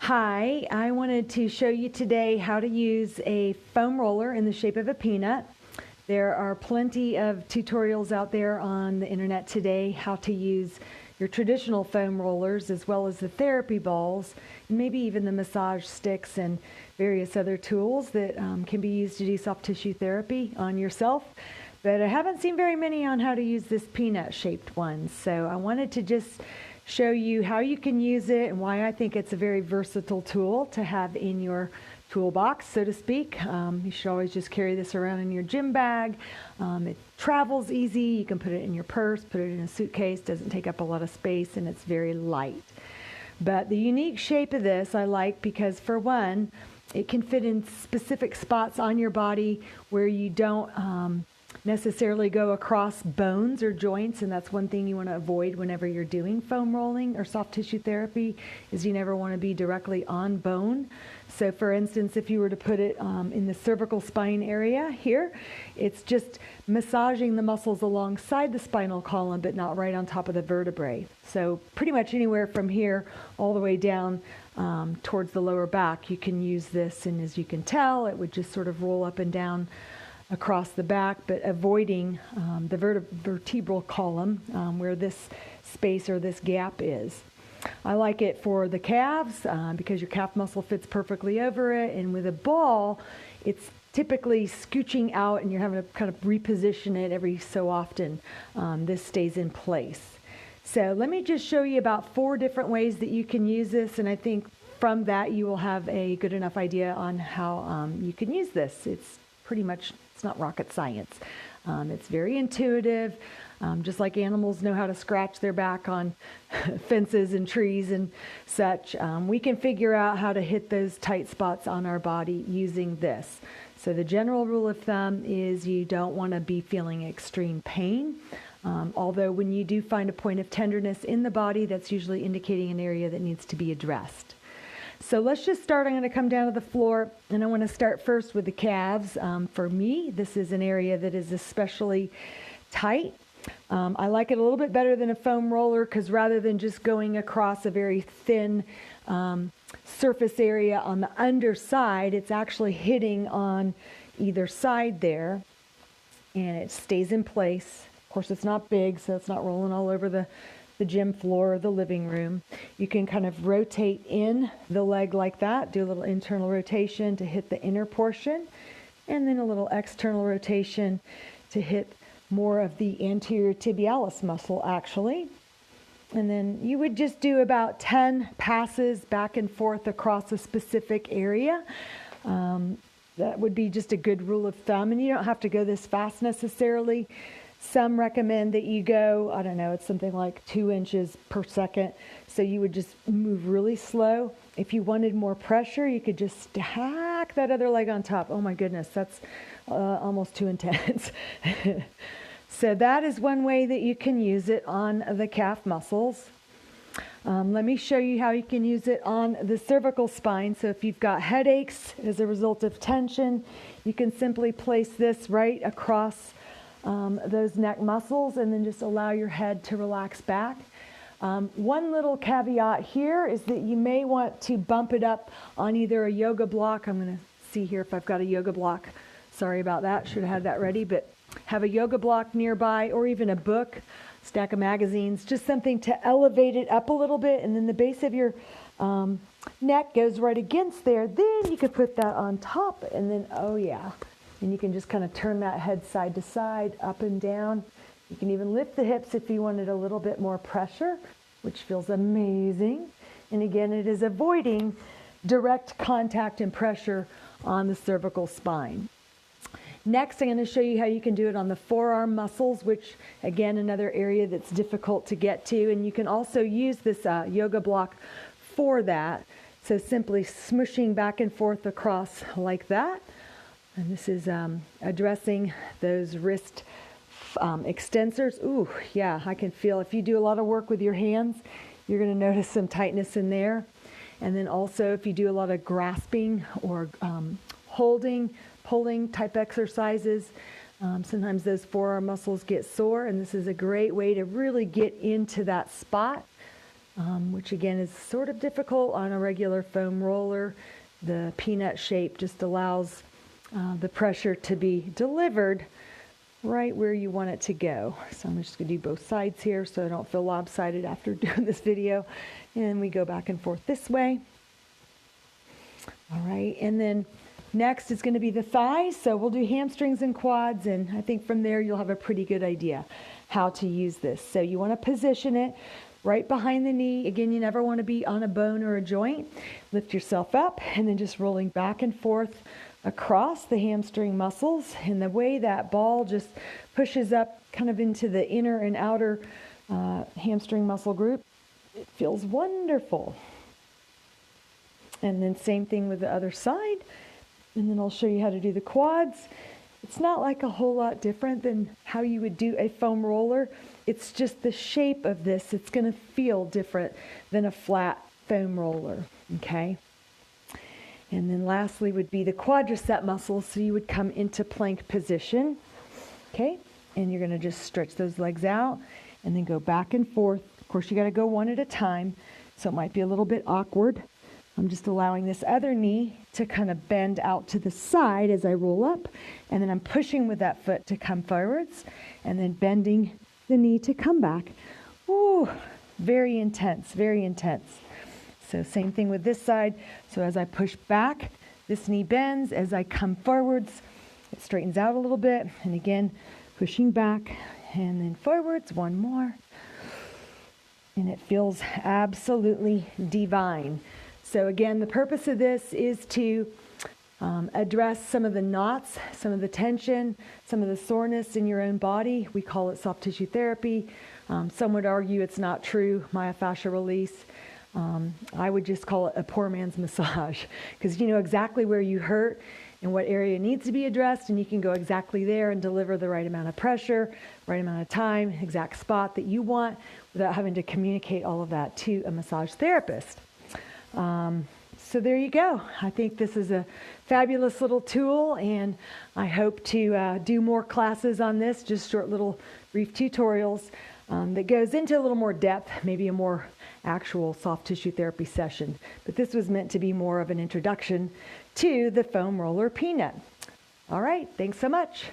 Hi, I wanted to show you today how to use a foam roller in the shape of a peanut. There are plenty of tutorials out there on the internet today how to use your traditional foam rollers as well as the therapy balls, and maybe even the massage sticks and various other tools that can be used to do soft tissue therapy on yourself. But I haven't seen very many on how to use this peanut shaped one, so I wanted to just show you how you can use it and why I think it's a very versatile tool to have in your toolbox, so to speak. You should always just carry this around in your gym bag. It travels easy. You can put it in your purse, put it in a suitcase, doesn't take up a lot of space, and it's very light. But the unique shape of this I like because, for one, it can fit in specific spots on your body where you don't necessarily go across bones or joints, and that's one thing you want to avoid whenever you're doing foam rolling or soft tissue therapy, is you never want to be directly on bone. So for instance, if you were to put it in the cervical spine area here, it's just massaging the muscles alongside the spinal column but not right on top of the vertebrae. So pretty much anywhere from here all the way down towards the lower back you can use this, and as you can tell, it would just sort of roll up and down across the back, but avoiding the vertebral column where this space or this gap is. I like it for the calves because your calf muscle fits perfectly over it, and with a ball it's typically scooching out and you're having to kind of reposition it every so often. This stays in place. So let me just show you about 4 different ways that you can use this, and I think from that you will have a good enough idea on how you can use this. It's pretty much, it's not rocket science. It's very intuitive. Just like animals know how to scratch their back on fences and trees and such, we can figure out how to hit those tight spots on our body using this. So the general rule of thumb is you don't want to be feeling extreme pain. Although when you do find a point of tenderness in the body, that's usually indicating an area that needs to be addressed. So let's just start. I'm going to come down to the floor, and I want to start first with the calves. For me, this is an area that is especially tight. I like it a little bit better than a foam roller because rather than just going across a very thin surface area on the underside, it's actually hitting on either side there, and it stays in place. Of course, it's not big, so it's not rolling all over the gym floor or the living room. You can kind of rotate in the leg like that, do a little internal rotation to hit the inner portion, and then a little external rotation to hit more of the anterior tibialis muscle actually. And then you would just do about 10 passes back and forth across a specific area. That would be just a good rule of thumb, and you don't have to go this fast necessarily. Some recommend that you go, I don't know, it's something like 2 inches per second. So you would just move really slow. If you wanted more pressure, you could just stack that other leg on top. Oh my goodness, that's almost too intense. So that is one way that you can use it on the calf muscles. Let me show you how you can use it on the cervical spine. So if you've got headaches as a result of tension, you can simply place this right across those neck muscles and then just allow your head to relax back. One little caveat here is that you may want to bump it up on either a yoga block. I'm going to see here if I've got a yoga block. Sorry about that. Should have had that ready, but have a yoga block nearby, or even a book, stack of magazines, just something to elevate it up a little bit, and then the base of your neck goes right against there. Then you could put that on top, and then, oh yeah, and you can just kind of turn that head side to side, up and down. You can even lift the hips if you wanted a little bit more pressure, which feels amazing. And again, it is avoiding direct contact and pressure on the cervical spine. Next, I'm going to show you how you can do it on the forearm muscles, which, again, another area that's difficult to get to. And you can also use this yoga block for that. So simply smooshing back and forth across like that. And this is addressing those wrist extensors. Ooh, yeah, I can feel if you do a lot of work with your hands, you're going to notice some tightness in there. And then also if you do a lot of grasping or holding, pulling type exercises, sometimes those forearm muscles get sore, and this is a great way to really get into that spot which again is sort of difficult on a regular foam roller. The peanut shape just allows the pressure to be delivered right where you want it to go. So I'm just going to do both sides here so I don't feel lopsided after doing this video. And we go back and forth this way. All right, and then next is going to be the thighs. So we'll do hamstrings and quads, and I think from there you'll have a pretty good idea how to use this. So you want to position it right behind the knee. Again, you never want to be on a bone or a joint. Lift yourself up and then just rolling back and forth across the hamstring muscles. And the way that ball just pushes up kind of into the inner and outer hamstring muscle group, it feels wonderful. And then same thing with the other side. And then I'll show you how to do the quads. It's not like a whole lot different than how you would do a foam roller. It's just the shape of this. It's going to feel different than a flat foam roller, okay? And then lastly would be the quadricep muscles. So you would come into plank position, okay? And you're going to just stretch those legs out and then go back and forth. Of course, you got to go one at a time, so it might be a little bit awkward. I'm just allowing this other knee to kind of bend out to the side as I roll up, and then I'm pushing with that foot to come forwards, and then bending the knee to come back. Ooh, very intense, very intense. So same thing with this side. So as I push back, this knee bends. As I come forwards, it straightens out a little bit, and again, pushing back, and then forwards, one more. And it feels absolutely divine. So again, the purpose of this is to address some of the knots, some of the tension, some of the soreness in your own body. We call it soft tissue therapy. Some would argue it's not true, myofascial release. I would just call it a poor man's massage, because you know exactly where you hurt and what area needs to be addressed, and you can go exactly there and deliver the right amount of pressure, right amount of time, exact spot that you want without having to communicate all of that to a massage therapist. So there you go. I think this is a fabulous little tool, and I hope to do more classes on this, just short little brief tutorials that goes into a little more depth, maybe a more actual soft tissue therapy session. But this was meant to be more of an introduction to the foam roller peanut. All right, thanks so much.